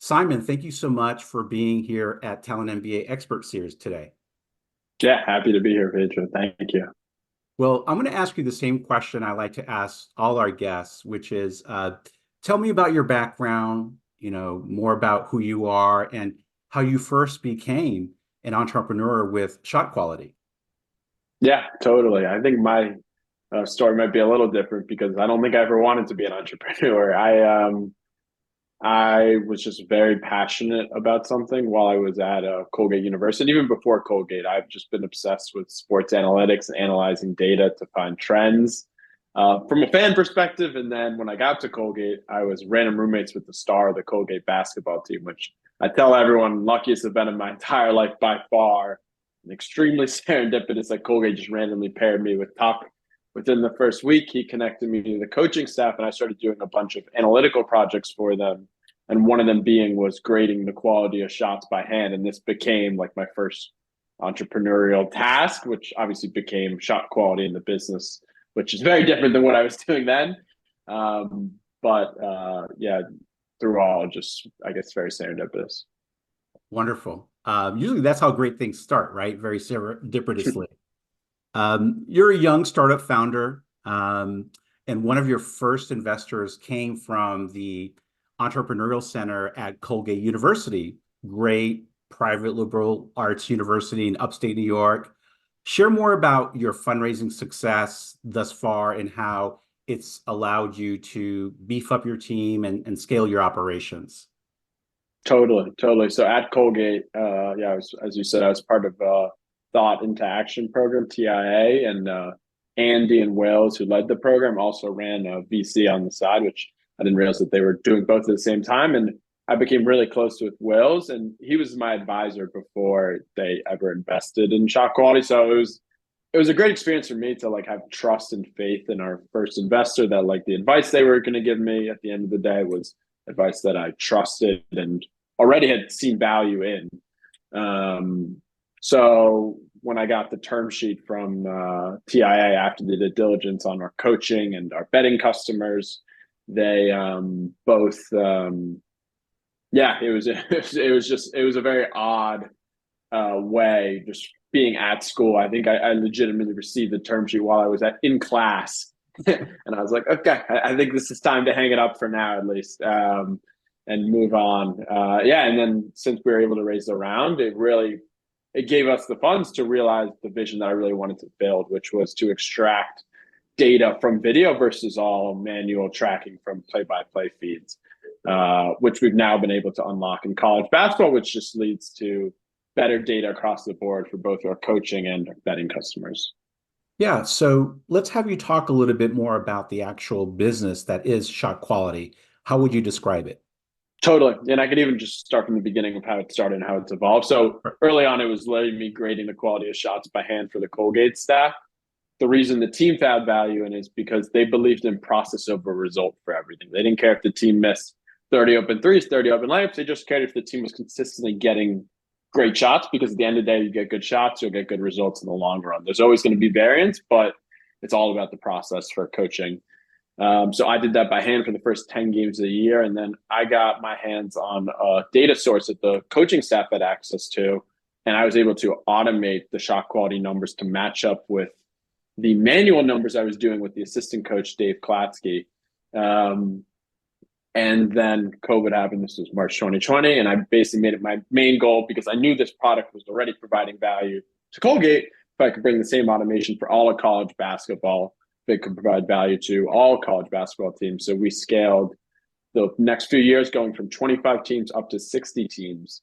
Simon, thank you so much for being here at TalentMBA Expert Series today. Yeah, happy to be here, Pedro. Thank you. Well, I'm going to ask you the same question I like to ask all our guests, which is tell me about your background, more about who you are and how you first became an entrepreneur with shot quality. Yeah, totally. I think my story might be a little different because I don't think I ever wanted to be an entrepreneur. I was just very passionate about something while I was at Colgate University. Even before Colgate, I've just been obsessed with sports analytics and analyzing data to find trends from a fan perspective. And then when I got to Colgate, I was random roommates with the star of the Colgate basketball team, which I tell everyone, luckiest event of my entire life by far. And extremely serendipitous that Colgate just randomly paired me with Tuck. Within the first week, he connected me to the coaching staff, and I started doing a bunch of analytical projects for them. And one of them being was grading the quality of shots by hand. And this became like my first entrepreneurial task, which obviously became shot quality in the business, which is very different than what I was doing then. Yeah, through all, just I guess very serendipitous. Wonderful. Usually that's how great things start, right? Very serendipitously. You're a young startup founder, and one of your first investors came from the Entrepreneurial Center at Colgate University, great private liberal arts university in upstate New York. Share more about your fundraising success thus far and how it's allowed you to beef up your team and scale your operations. Totally, totally. So at Colgate, yeah, as you said, I was part of Thought into Action program, TIA, and Andy and Wales, who led the program, also ran a VC on the side, which I didn't realize that they were doing both at the same time. And I became really close with Wales, and he was my advisor before they ever invested in shot quality. So it was a great experience for me to like have trust and faith in our first investor that like the advice they were going to give me at the end of the day was advice that I trusted and already had seen value in. So when I got the term sheet from TIA after they did diligence on our coaching and our betting customers, they both, yeah, it was a very odd way, just being at school. I think I legitimately received the term sheet while I was in class. And I was like, okay, I think this is time to hang it up for now, at least, and move on. Yeah, and then since we were able to raise the round, it gave us the funds to realize the vision that I really wanted to build, which was to extract data from video versus all manual tracking from play-by-play feeds, which we've now been able to unlock in college basketball, which just leads to better data across the board for both our coaching and our betting customers. Yeah, so let's have you talk a little bit more about the actual business that is shot quality. How would you describe it? Totally. And I could even just start from the beginning of how it started and how it's evolved. So early on, it was letting me grading the quality of shots by hand for the Colgate staff. The reason the team found value in it is because they believed in process over result for everything. They didn't care if the team missed 30 open threes, 30 open layups. They just cared if the team was consistently getting great shots, because at the end of the day, you get good shots, you'll get good results in the long run. There's always going to be variance, but it's all about the process for coaching. So I did that by hand for the first 10 games of the year. And then I got my hands on a data source that the coaching staff had access to. And I was able to automate the shot quality numbers to match up with the manual numbers I was doing with the assistant coach, Dave Klatsky. And then COVID happened. This was March 2020. And I basically made it my main goal, because I knew this product was already providing value to Colgate. If I could bring the same automation for all of college basketball, they could provide value to all college basketball teams. So we scaled the next few years, going from 25 teams up to 60 teams.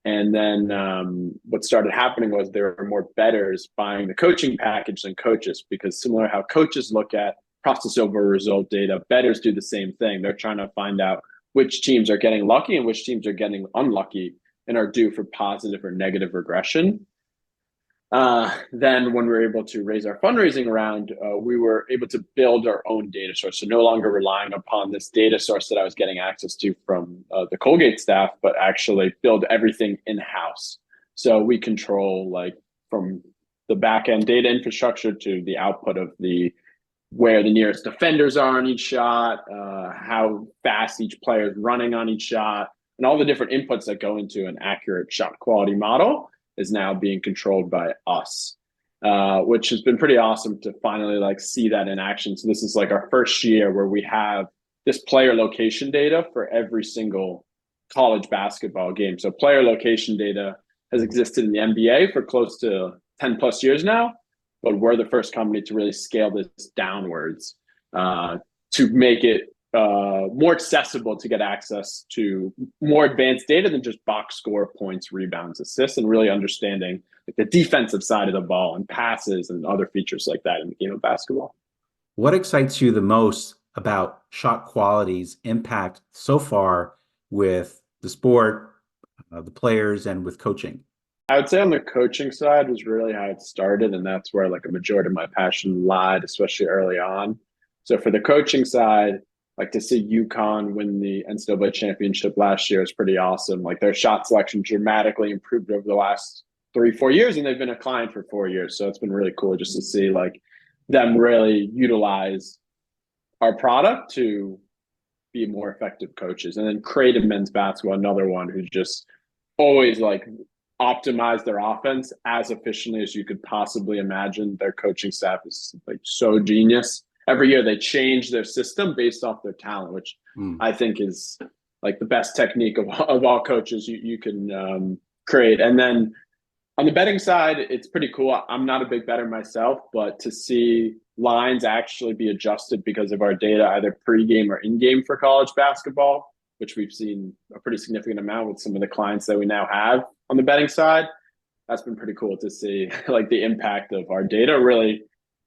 And then what started happening was there were more bettors buying the coaching package than coaches, because similar how coaches look at process over result data, bettors do the same thing. They're trying to find out which teams are getting lucky and which teams are getting unlucky and are due for positive or negative regression. Then when we were able to raise our fundraising round, we were able to build our own data source. So no longer relying upon this data source that I was getting access to from the Colgate staff, but actually build everything in-house. So we control like from the back-end data infrastructure to the output of where the nearest defenders are on each shot, how fast each player is running on each shot, and all the different inputs that go into an accurate shot quality model is now being controlled by us, which has been pretty awesome to finally like see that in action. So this is like our first year where we have this player location data for every single college basketball game. So player location data has existed in the NBA for close to 10 plus years now, but we're the first company to really scale this downwards to make it more accessible to get access to more advanced data than just box score, points, rebounds, assists, and really understanding like the defensive side of the ball and passes and other features like that in the game of basketball. What excites you the most about shot quality's impact so far with the sport, the players, and with coaching? I would say on the coaching side was really how it started, and that's where like a majority of my passion lied, especially early on. So for the coaching side, like to see UConn win the NCAA championship last year is pretty awesome. Like their shot selection dramatically improved over the last 3-4 years, and they've been a client for 4 years. So it's been really cool just to see like them really utilize our product to be more effective coaches. And then Creative Men's Basketball, another one who's just always like optimize their offense as efficiently as you could possibly imagine. Their coaching staff is like so genius. Every year they change their system based off their talent, which I think is like the best technique of all coaches you can create. And then on the betting side, it's pretty cool. I'm not a big bettor myself, but to see lines actually be adjusted because of our data, either pre-game or in-game for college basketball, which we've seen a pretty significant amount with some of the clients that we now have on the betting side. That's been pretty cool to see like the impact of our data, really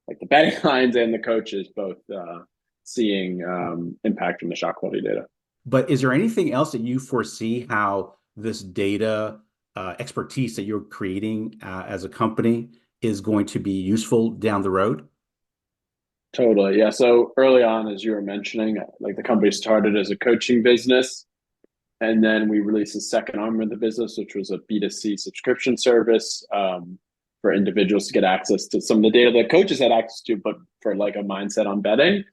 like the betting lines and the coaches both seeing impact from the shot quality data. But is there anything else that you foresee how this data expertise that you're creating as a company is going to be useful down the road? Totally. Yeah. So early on, as you were mentioning, like the company started as a coaching business. And then we released a second arm of the business, which was a B2C subscription service for individuals to get access to some of the data that coaches had access to, but for like a mindset on betting.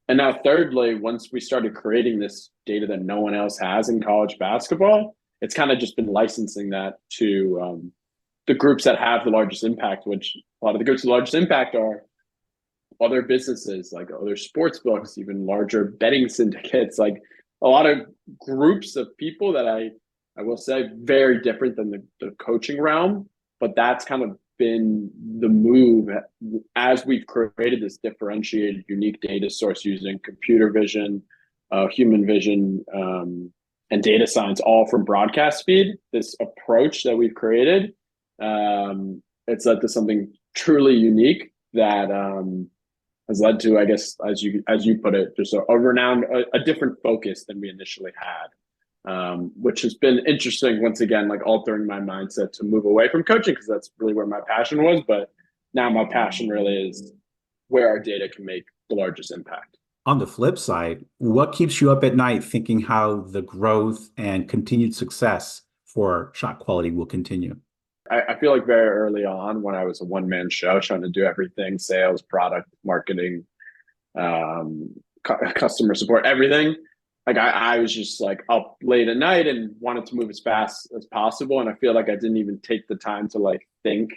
And now thirdly, once we started creating this data that no one else has in college basketball, it's kind of just been licensing that to the groups that have the largest impact, which a lot of the groups with the largest impact are other businesses, like other sports books, even larger betting syndicates, like a lot of groups of people that I will say very different than the coaching realm, but that's kind of been the move as we've created this differentiated, unique data source using computer vision, human vision, and data science, all from broadcast speed. This approach that we've created, it's led to something truly unique that has led to, I guess, as you put it, just a different focus than we initially had, which has been interesting. Once again, like altering my mindset to move away from coaching because that's really where my passion was. But now my passion really is where our data can make the largest impact. On the flip side, what keeps you up at night thinking how the growth and continued success for shot quality will continue? I feel like very early on when I was a one-man show trying to do everything, sales, product, marketing, customer support, everything. Like I was just like up late at night and wanted to move as fast as possible. And I feel like I didn't even take the time to like think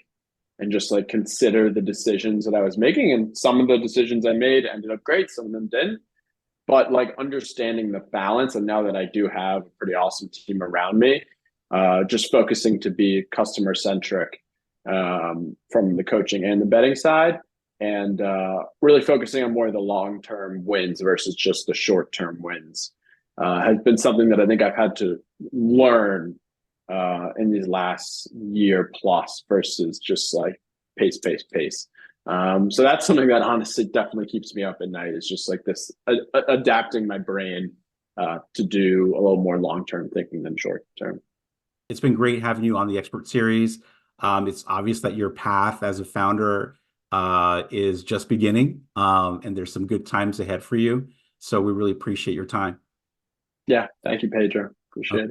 and just like consider the decisions that I was making. And some of the decisions I made ended up great. Some of them didn't. But like understanding the balance, and now that I do have a pretty awesome team around me, just focusing to be customer centric from the coaching and the betting side, and really focusing on more of the long term wins versus just the short term wins has been something that I think I've had to learn in these last year plus versus just like pace. So that's something that honestly definitely keeps me up at night, is just like this adapting my brain to do a little more long term thinking than short term. It's been great having you on the Expert Series. It's obvious that your path as a founder is just beginning, and there's some good times ahead for you. So we really appreciate your time. Yeah, thank you, Pedro. Appreciate it.